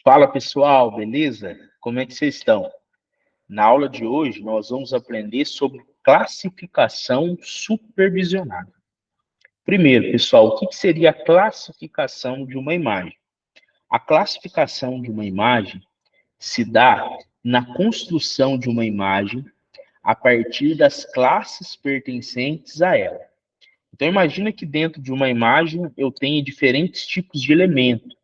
Fala pessoal, beleza? Como é que vocês estão? Na aula de hoje, nós vamos aprender sobre classificação supervisionada. Primeiro, pessoal, o que seria a classificação de uma imagem? A classificação de uma imagem se dá na construção de uma imagem a partir das classes pertencentes a ela. Então, imagina que dentro de uma imagem eu tenha diferentes tipos de elementos.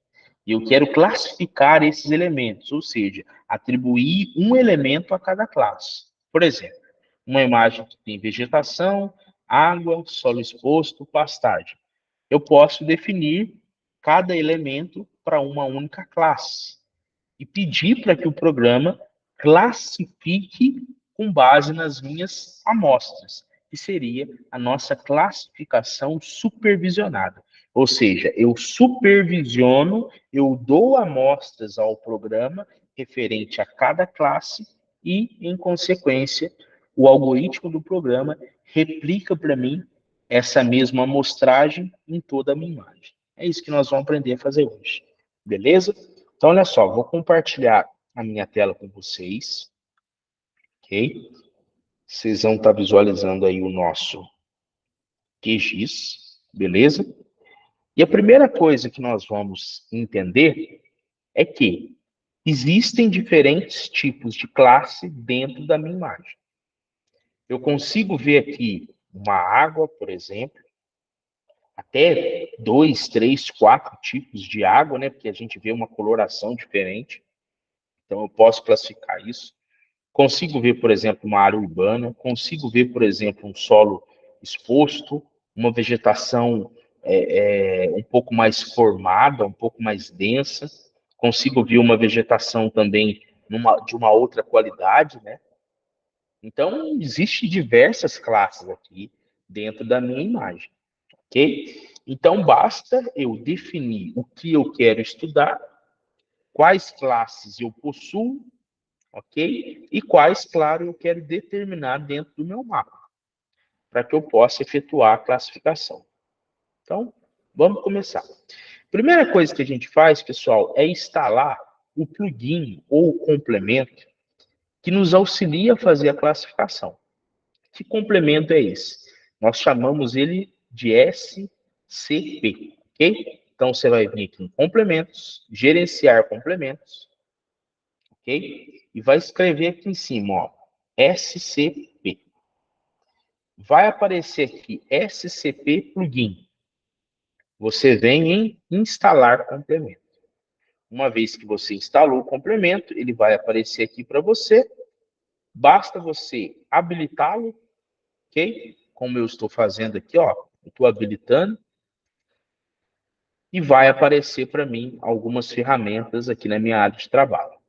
E eu quero classificar esses elementos, ou seja, atribuir um elemento a cada classe. Por exemplo, uma imagem que tem vegetação, água, solo exposto, pastagem. Eu posso definir cada elemento para uma única classe e pedir para que o programa classifique com base nas minhas amostras, que seria a nossa classificação supervisionada. Ou seja, eu supervisiono, eu dou amostras ao programa referente a cada classe e, em consequência, o algoritmo do programa replica para mim essa mesma amostragem em toda a minha imagem. É isso que nós vamos aprender a fazer hoje. Beleza? Então, olha só, vou compartilhar a minha tela com vocês, ok? Vocês vão estar visualizando aí o nosso QGIS, beleza? E a primeira coisa que nós vamos entender é que existem diferentes tipos de classe dentro da minha imagem. Eu consigo ver aqui uma água, por exemplo, até 2, 3, 4 tipos de água, né? Porque a gente vê uma coloração diferente. Então, eu posso classificar isso. Consigo ver, por exemplo, uma área urbana, consigo ver, por exemplo, um solo exposto, uma vegetação um pouco mais formada, um pouco mais densa, consigo ver uma vegetação também de uma outra qualidade, né? Então, existem diversas classes aqui dentro da minha imagem, ok? Então, basta eu definir o que eu quero estudar, quais classes eu possuo, ok? E quais, claro, eu quero determinar dentro do meu mapa, para que eu possa efetuar a classificação. Então, vamos começar. Primeira coisa que a gente faz, pessoal, é instalar o plugin ou o complemento que nos auxilia a fazer a classificação. Que complemento é esse? Nós chamamos ele de SCP, ok? Então, você vai vir aqui em complementos, gerenciar complementos, ok? E vai escrever aqui em cima, ó, SCP. Vai aparecer aqui SCP plugin. Você vem em instalar complemento. Uma vez que você instalou o complemento, ele vai aparecer aqui para você. Basta você habilitá-lo, ok? Como eu estou fazendo aqui, ó, eu estou habilitando. E vai aparecer para mim algumas ferramentas aqui na minha área de trabalho.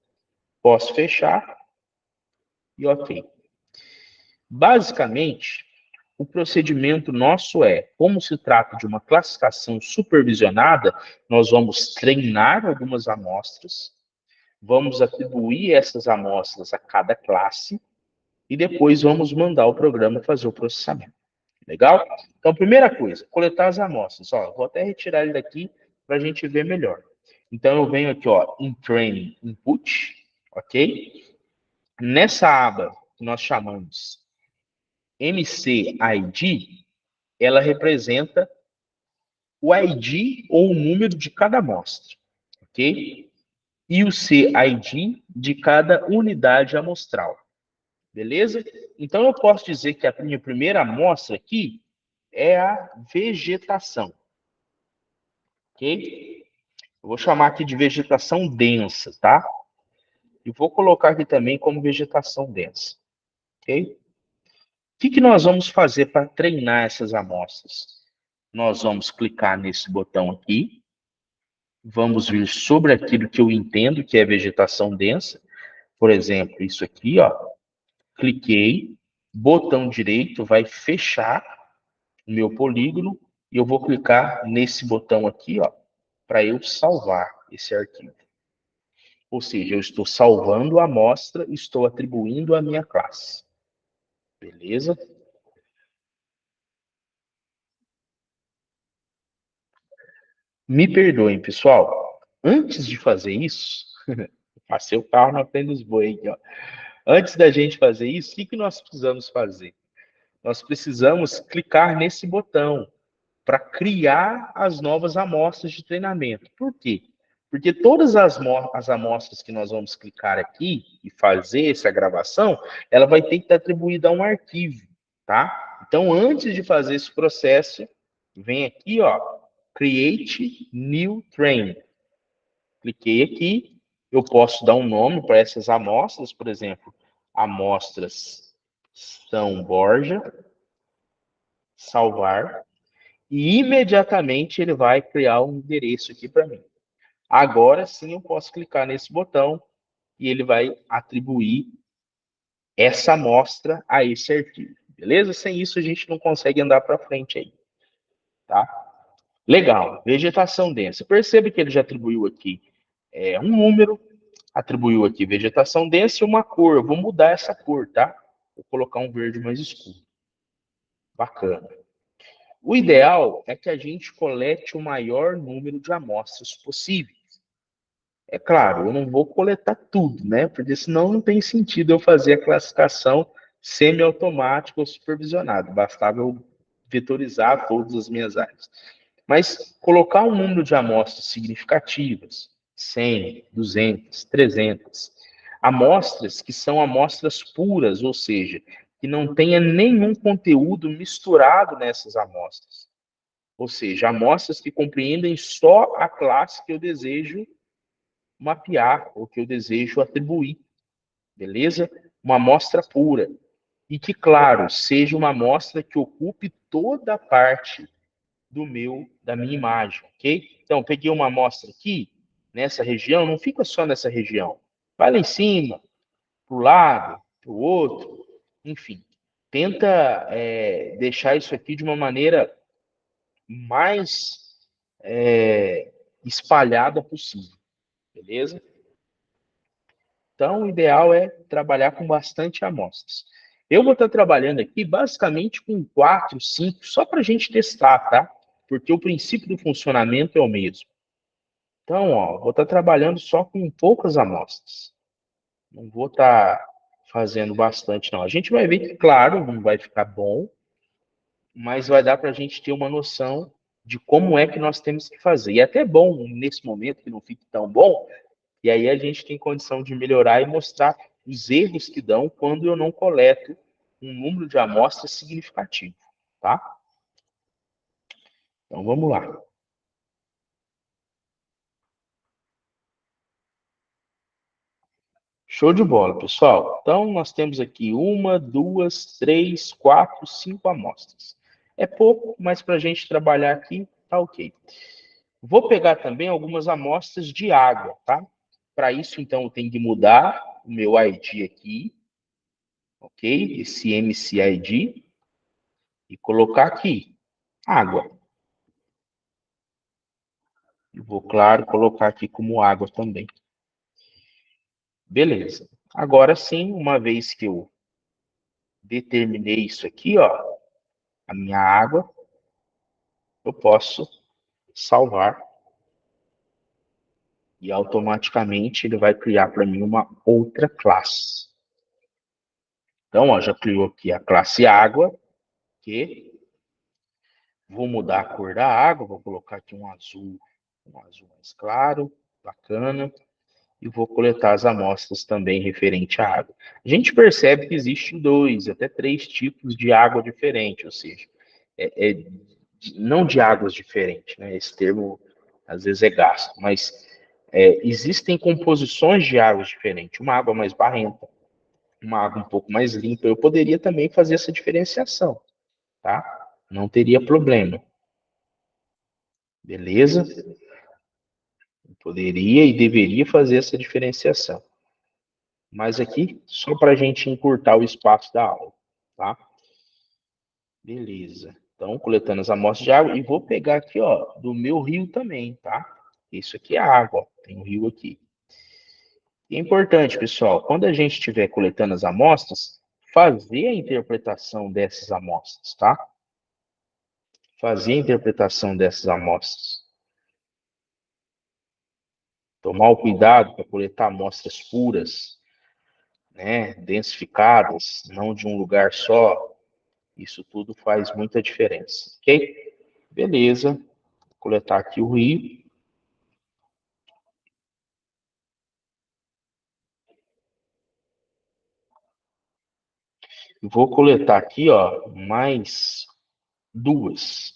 Posso fechar e ok. Basicamente, o procedimento nosso é, como se trata de uma classificação supervisionada, nós vamos treinar algumas amostras, vamos atribuir essas amostras a cada classe e depois vamos mandar o programa fazer o processamento. Legal? Então, primeira coisa, coletar as amostras. Ó, vou até retirar ele daqui para a gente ver melhor. Então, eu venho aqui, ó, em Training Input, ok? Nessa aba que nós chamamos MCID, ela representa o ID ou o número de cada amostra, ok? E o CID de cada unidade amostral, beleza? Então, eu posso dizer que a minha primeira amostra aqui é a vegetação, ok? Eu vou chamar aqui de vegetação densa, tá? E vou colocar aqui também como vegetação densa, ok? O que nós vamos fazer para treinar essas amostras? Nós vamos clicar nesse botão aqui, vamos vir sobre aquilo que eu entendo que é vegetação densa, por exemplo, isso aqui, ó, cliquei, botão direito vai fechar o meu polígono e eu vou clicar nesse botão aqui, ó, para eu salvar esse arquivo. Ou seja, eu estou salvando a amostra e estou atribuindo a minha classe. Beleza? Me perdoem, pessoal. Antes de fazer isso, Passei o carro na frente dos bois aqui, ó. Antes da gente fazer isso, o que nós precisamos fazer? Nós precisamos clicar nesse botão para criar as novas amostras de treinamento. Por quê? Porque todas as amostras que nós vamos clicar aqui e fazer essa gravação, ela vai ter que estar atribuída a um arquivo, tá? Então, antes de fazer esse processo, vem aqui, ó, Create New Train. Cliquei aqui, eu posso dar um nome para essas amostras, por exemplo, amostras São Borja, salvar, e imediatamente ele vai criar um endereço aqui para mim. Agora sim eu posso clicar nesse botão e ele vai atribuir essa amostra a esse arquivo. Beleza? Sem isso a gente não consegue andar para frente aí. Tá? Legal. Vegetação densa. Perceba que ele já atribuiu aqui um número, atribuiu aqui vegetação densa e uma cor. Eu vou mudar essa cor, tá? Vou colocar um verde mais escuro. Bacana. O ideal é que a gente colete o maior número de amostras possível. É claro, eu não vou coletar tudo, né? Porque senão não tem sentido eu fazer a classificação semiautomática ou supervisionada. Bastava eu vetorizar todas as minhas áreas. Mas colocar um número de amostras significativas, 100, 200, 300, amostras que são amostras puras, ou seja, que não tenha nenhum conteúdo misturado nessas amostras. Ou seja, amostras que compreendem só a classe que eu desejo mapear ou que eu desejo atribuir, beleza? Uma amostra pura. E que, claro, seja uma amostra que ocupe toda a parte da minha imagem, ok? Então, peguei uma amostra aqui, nessa região, não fica só nessa região. Vai lá em cima, para o lado, para o outro, enfim. Tenta deixar isso aqui de uma maneira mais espalhada possível, beleza? Então, o ideal é trabalhar com bastante amostras. Eu vou estar trabalhando aqui basicamente com 4, 5, só para a gente testar, tá? Porque o princípio do funcionamento é o mesmo. Então, ó, vou estar trabalhando só com poucas amostras. Não vou estar fazendo bastante, não. A gente vai ver que, claro, não vai ficar bom, mas vai dar para a gente ter uma noção de como é que nós temos que fazer. E é até bom, nesse momento, que não fique tão bom, e aí a gente tem condição de melhorar e mostrar os erros que dão quando eu não coleto um número de amostras significativo, tá? Então vamos lá. Show de bola, pessoal. Então nós temos aqui 1, 2, 3, 4, 5 amostras. É pouco, mas para a gente trabalhar aqui, tá ok. Vou pegar também algumas amostras de água, tá? Para isso, então, eu tenho que mudar o meu ID aqui, ok? Esse MCID, e colocar aqui, água. E vou, claro, colocar aqui como água também. Beleza. Agora sim, uma vez que eu determinei isso aqui, ó, a minha água, eu posso salvar e automaticamente ele vai criar para mim uma outra classe. Então, ó, já criou aqui a classe água, que vou mudar a cor da água, vou colocar aqui um azul mais claro, bacana, e vou coletar as amostras também referente à água. A gente percebe que existem 2, até 3 tipos de água diferente, ou seja, não de águas diferentes, né? Esse termo às vezes é gasto, mas existem composições de águas diferentes. Uma água mais barrenta, uma água um pouco mais limpa. Eu poderia também fazer essa diferenciação, tá? Não teria problema. Beleza? Eu poderia e deveria fazer essa diferenciação. Mas aqui, só para a gente encurtar o espaço da aula, tá? Beleza. Então, coletando as amostras de água, e vou pegar aqui, ó, do meu rio também, tá? Isso aqui é água, ó. Tem um rio aqui. E é importante, pessoal, quando a gente estiver coletando as amostras, fazer a interpretação dessas amostras, tá? Fazer a interpretação dessas amostras. Tomar o cuidado para coletar amostras puras, né, densificadas, não de um lugar só, isso tudo faz muita diferença, ok? Beleza, vou coletar aqui o rio. Vou coletar aqui, ó, mais duas.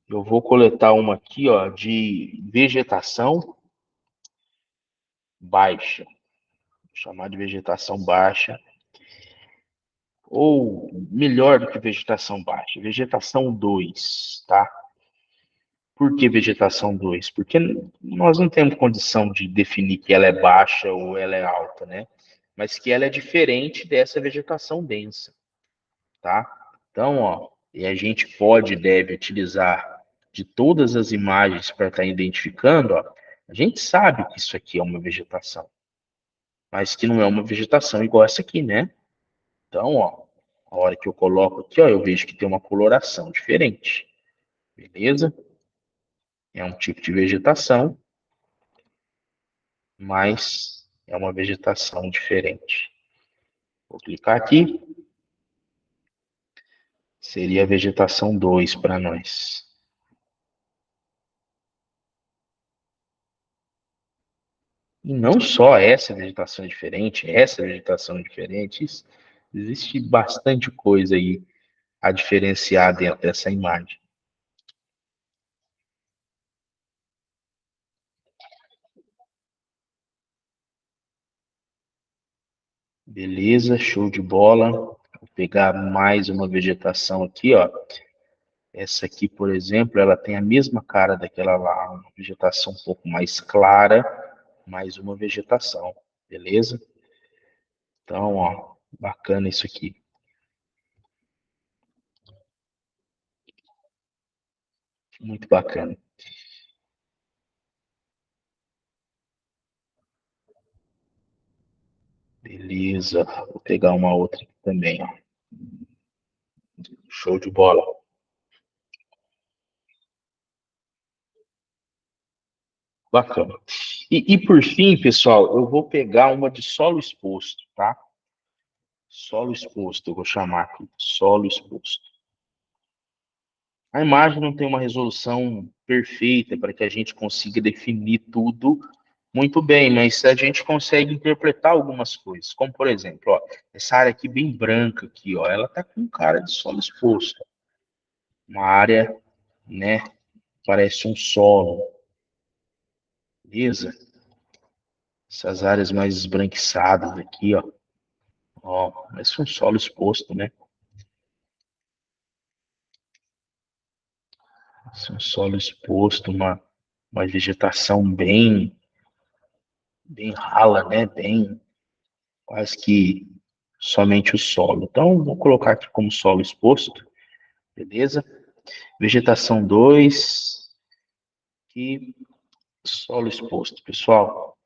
Eu vou coletar uma aqui, ó, de vegetação baixa. Vou chamar de vegetação baixa. Ou melhor do que vegetação baixa, vegetação 2, tá? Por que vegetação 2? Porque nós não temos condição de definir que ela é baixa ou ela é alta, né? Mas que ela é diferente dessa vegetação densa, tá? Então, ó, e a gente pode e deve utilizar de todas as imagens para estar identificando, ó, a gente sabe que isso aqui é uma vegetação, mas que não é uma vegetação igual essa aqui, né? Então, ó, a hora que eu coloco aqui, ó, eu vejo que tem uma coloração diferente, beleza? É um tipo de vegetação, mas é uma vegetação diferente. Vou clicar aqui, seria a vegetação 2 para nós. E não só essa vegetação é diferente, essa vegetação é diferente, existe bastante coisa aí a diferenciar dentro dessa imagem. Beleza, show de bola. Vou pegar mais uma vegetação aqui, ó. Essa aqui, por exemplo, ela tem a mesma cara daquela lá, uma vegetação um pouco mais clara, mais uma vegetação, beleza? Então, ó, bacana isso aqui. Muito bacana. Beleza. Vou pegar uma outra aqui também, ó. Show de bola. Bacana. E por fim, pessoal, eu vou pegar uma de solo exposto, tá? Solo exposto, eu vou chamar aqui. Solo exposto. A imagem não tem uma resolução perfeita para que a gente consiga definir tudo muito bem, mas a gente consegue interpretar algumas coisas. Como, por exemplo, ó, essa área aqui bem branca aqui, ó, ela tá com cara de solo exposto. Uma área, né, parece um solo, beleza? Essas áreas mais esbranquiçadas aqui, ó, parece um solo exposto, né? Parece um solo exposto, uma vegetação bem rala, né? Bem, quase que somente o solo. Então, vou colocar aqui como solo exposto, beleza? Vegetação 2 e solo exposto, pessoal.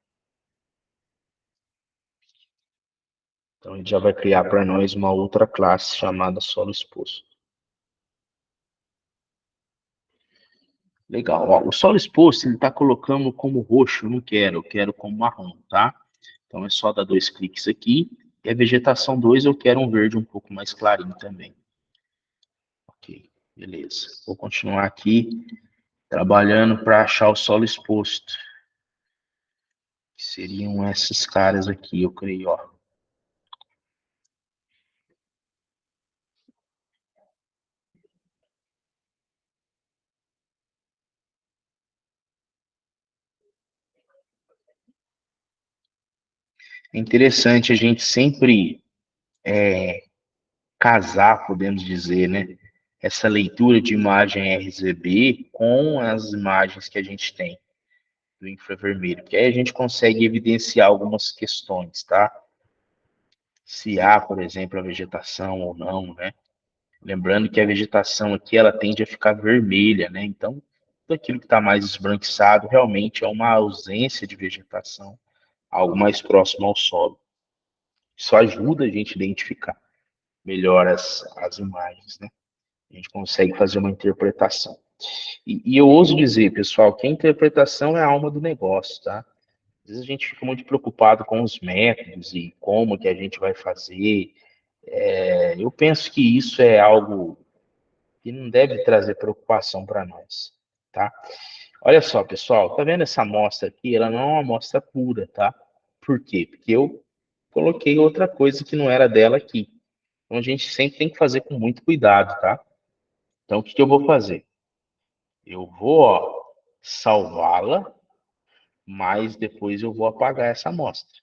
Então, a gente já vai criar para nós uma outra classe chamada solo exposto. Legal. Ó, o solo exposto, ele está colocando como roxo, eu não quero, eu quero como marrom, tá? Então, é só dar dois cliques aqui. E a vegetação 2 eu quero um verde um pouco mais clarinho também. Ok, beleza. Vou continuar aqui trabalhando para achar o solo exposto. Que seriam esses caras aqui, eu creio, ó. É interessante a gente sempre casar, podemos dizer, né? Essa leitura de imagem RGB com as imagens que a gente tem do infravermelho, que aí a gente consegue evidenciar algumas questões, tá? Se há, por exemplo, a vegetação ou não, né? Lembrando que a vegetação aqui, ela tende a ficar vermelha, né? Então, tudo aquilo que está mais esbranquiçado realmente é uma ausência de vegetação, algo mais próximo ao solo. Isso ajuda a gente a identificar melhor as imagens, né? A gente consegue fazer uma interpretação. E eu ouso dizer, pessoal, que a interpretação é a alma do negócio, tá? vezes a gente fica muito preocupado com os métodos e como que a gente vai fazer. Eu penso que isso é algo que não deve trazer preocupação para nós, tá? Olha só, pessoal, tá vendo essa amostra aqui? Ela não é uma amostra pura, tá? Por quê? Porque eu coloquei outra coisa que não era dela aqui. Então a gente sempre tem que fazer com muito cuidado, tá? Então o que que eu vou fazer? Eu vou, ó, salvá-la, mas depois eu vou apagar essa amostra.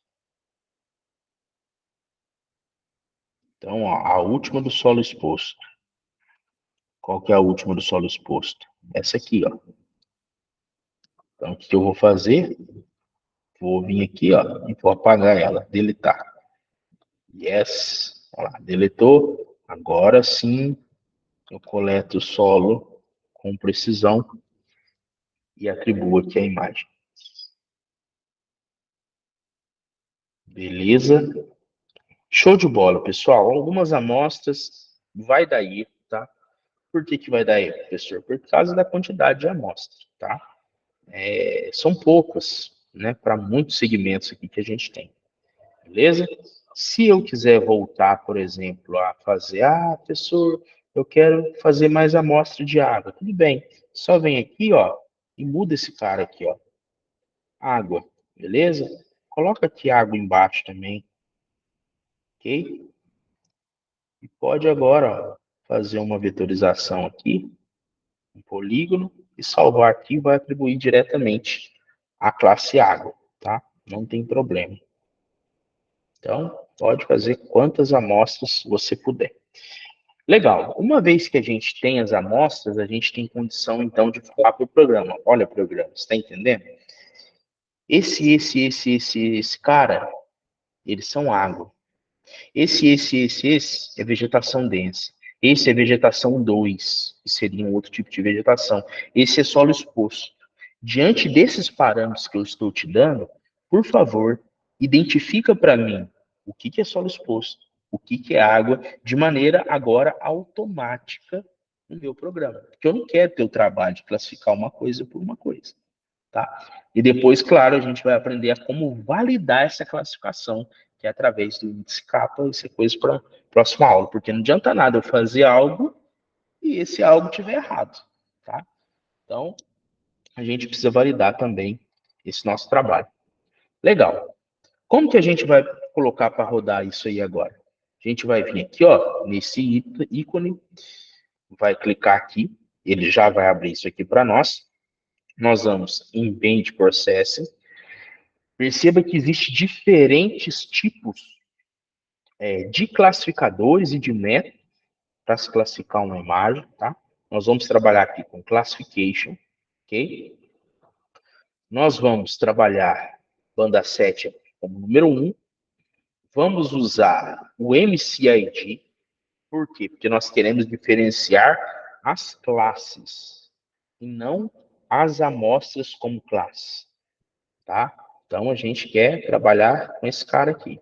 Então, ó, a última do solo exposto. Qual que é a última do solo exposto? Essa aqui, ó. Então, o que eu vou fazer? Vou vir aqui, ó, e vou apagar ela, deletar. Yes. Olha lá, deletou. Agora sim, eu coleto o solo com precisão e atribuo aqui a imagem. Beleza? Show de bola, pessoal. Algumas amostras vai daí, tá? Por que que vai daí, professor? Por causa da quantidade de amostras, tá? São poucas, né, para muitos segmentos aqui que a gente tem, beleza? Se eu quiser voltar, por exemplo, a fazer, professor, eu quero fazer mais amostra de água, tudo bem. Só vem aqui, ó, e muda esse cara aqui, ó, água, beleza? Coloca aqui água embaixo também, ok? E pode agora, ó, fazer uma vetorização aqui, um polígono, e salvar aqui e vai atribuir diretamente à classe água, tá? Não tem problema. Então, pode fazer quantas amostras você puder. Legal. Uma vez que a gente tem as amostras, a gente tem condição, então, de falar para o programa. Olha, programa, você está entendendo? Esse cara, eles são água. Esse é vegetação densa. Esse é vegetação 2, que seria um outro tipo de vegetação. Esse é solo exposto. Diante desses parâmetros que eu estou te dando, por favor, identifica para mim o que que é solo exposto, o que que é água, de maneira agora automática no meu programa. Porque eu não quero ter o trabalho de classificar uma coisa por uma coisa. Tá? E depois, claro, a gente vai aprender a como validar essa classificação, que é através do índice capa, isso é coisa para a próxima aula, porque não adianta nada eu fazer algo e esse algo estiver errado. Tá? Então, a gente precisa validar também esse nosso trabalho. Legal. Como que a gente vai colocar para rodar isso aí agora? A gente vai vir aqui, ó, nesse ícone, vai clicar aqui, ele já vai abrir isso aqui para nós. Nós vamos em Event Processing. Perceba que existem diferentes tipos de classificadores e de métodos para se classificar uma imagem, tá? Nós vamos trabalhar aqui com Classification, ok? Nós vamos trabalhar banda 7 como número 1. Vamos usar o MCID, por quê? Porque nós queremos diferenciar as classes e não as amostras como classe, tá? Então a gente quer trabalhar com esse cara aqui.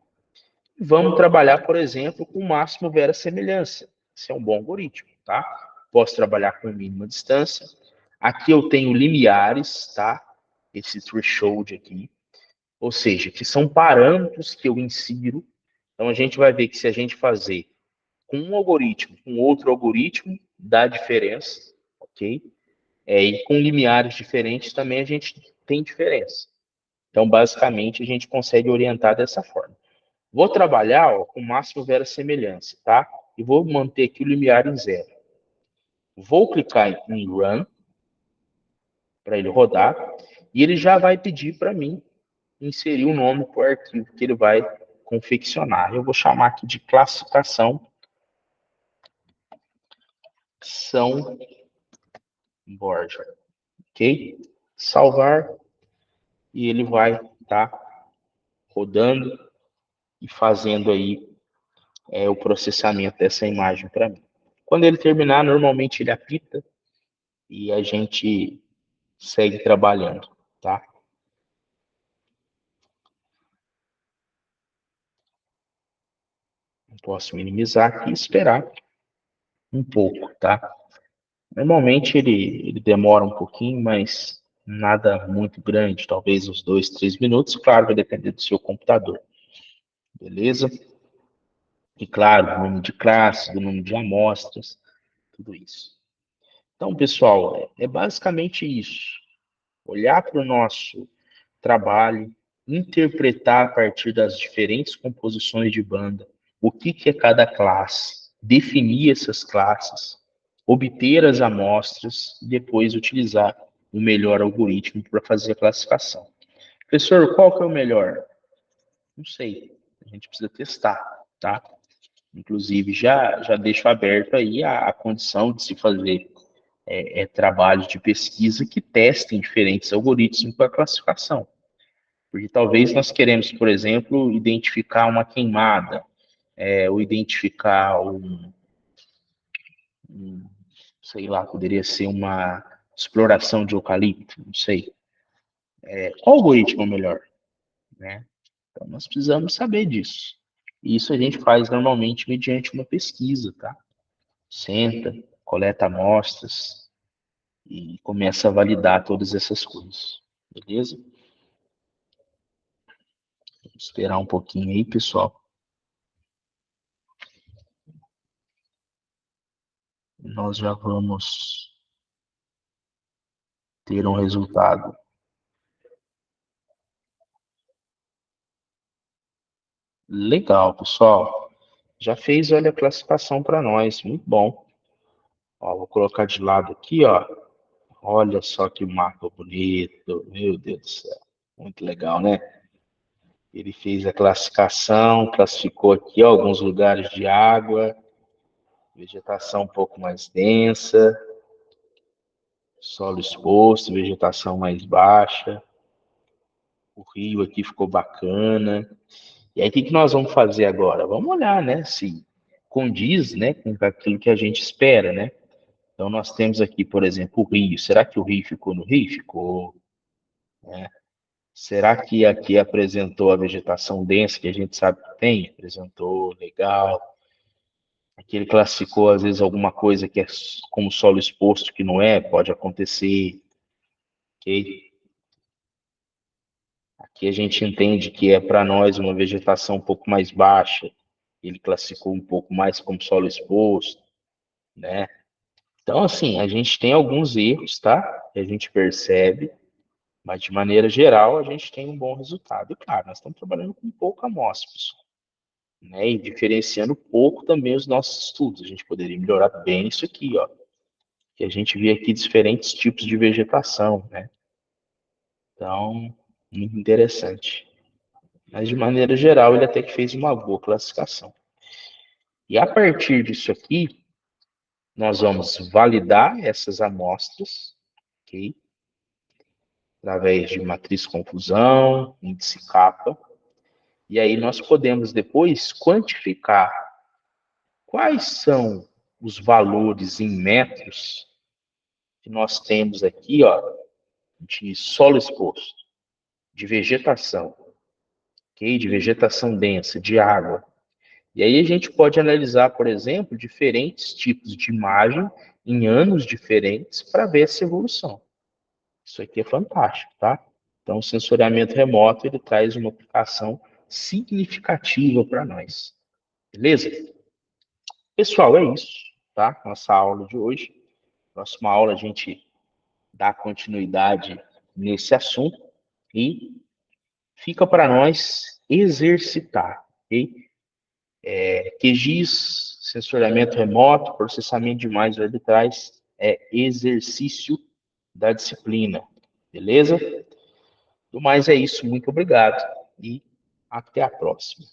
Vamos trabalhar, por exemplo, com o máximo verossemelhança. Esse é um bom algoritmo, tá? Posso trabalhar com mínima distância. Aqui eu tenho limiares, tá? Esse threshold aqui. Ou seja, que são parâmetros que eu insiro. Então a gente vai ver que se a gente fazer com um algoritmo, com outro algoritmo, dá diferença, ok? E com limiares diferentes também a gente tem diferença. Então, basicamente, a gente consegue orientar dessa forma. Vou trabalhar com o máximo verossemelhança, tá? E vou manter aqui o limiar em 0. Vou clicar em Run, para ele rodar, e ele já vai pedir para mim inserir o nome para o arquivo que ele vai confeccionar. Eu vou chamar aqui de classificação São Borja, ok? Salvar, e ele vai estar rodando e fazendo aí o processamento dessa imagem para mim. Quando ele terminar, normalmente ele apita e a gente segue trabalhando, tá? Posso minimizar aqui e esperar um pouco, tá? Normalmente ele demora um pouquinho, mas Nada muito grande, talvez uns 2, 3 minutos, claro, vai depender do seu computador, beleza? E claro, do número de classes, do número de amostras, tudo isso. Então, pessoal, é basicamente isso. Olhar para o nosso trabalho, interpretar a partir das diferentes composições de banda, o que, que é cada classe, definir essas classes, obter as amostras e depois utilizar o melhor algoritmo para fazer a classificação. Professor, qual que é o melhor? Não sei. A gente precisa testar, tá? Inclusive, já deixo aberto aí a condição de se fazer trabalhos de pesquisa que testem diferentes algoritmos para classificação. Porque talvez nós queremos, por exemplo, identificar uma queimada, ou identificar sei lá, poderia ser uma exploração de eucalipto, não sei. Qual algoritmo é o melhor? Né? Então, nós precisamos saber disso. E isso a gente faz normalmente mediante uma pesquisa, tá? Senta, coleta amostras e começa a validar todas essas coisas. Beleza? Vamos esperar um pouquinho aí, pessoal. Nós já vamos ter um resultado. Legal, pessoal. Já fez, olha, a classificação para nós. Muito bom. Ó, vou colocar de lado aqui, ó. Olha só que mapa bonito. Meu Deus do céu. Muito legal, né? Ele fez a classificação, classificou aqui ó, alguns lugares de água, vegetação um pouco mais densa, solo exposto, vegetação mais baixa. O rio aqui ficou bacana. E aí, o que que nós vamos fazer agora? Vamos olhar, né, se condiz, né, com aquilo que a gente espera, né? Então, nós temos aqui, por exemplo, o rio. Será que o rio ficou no rio? Ficou. Né? Será que aqui apresentou a vegetação densa que a gente sabe que tem? Apresentou, legal. Aqui ele classificou, às vezes, alguma coisa que é como solo exposto, que não é, pode acontecer, ok? Aqui a gente entende que é para nós uma vegetação um pouco mais baixa, ele classificou um pouco mais como solo exposto, né? Então, assim, a gente tem alguns erros, tá? Que a gente percebe, mas de maneira geral a gente tem um bom resultado. E claro, nós estamos trabalhando com pouca amostra, pessoal, né? E diferenciando pouco também os nossos estudos. A gente poderia melhorar bem isso aqui, ó. Que a gente vê aqui diferentes tipos de vegetação, né? Então, muito interessante. Mas de maneira geral, ele até que fez uma boa classificação. E a partir disso aqui, nós vamos validar essas amostras, ok? Através de matriz confusão, índice kappa. E aí nós podemos depois quantificar quais são os valores em metros que nós temos aqui, ó, de solo exposto, de vegetação, ok? De vegetação densa, de água. E aí a gente pode analisar, por exemplo, diferentes tipos de imagem em anos diferentes para ver essa evolução. Isso aqui é fantástico, tá? Então, o sensoriamento remoto, ele traz uma aplicação significativa para nós. Beleza? Pessoal, é isso, tá? Nossa aula de hoje. Próxima aula a gente dá continuidade nesse assunto e fica para nós exercitar, ok? QGIS, sensoriamento remoto, processamento de imagens orbitais, é exercício da disciplina, beleza? Do mais é isso, muito obrigado e até a próxima.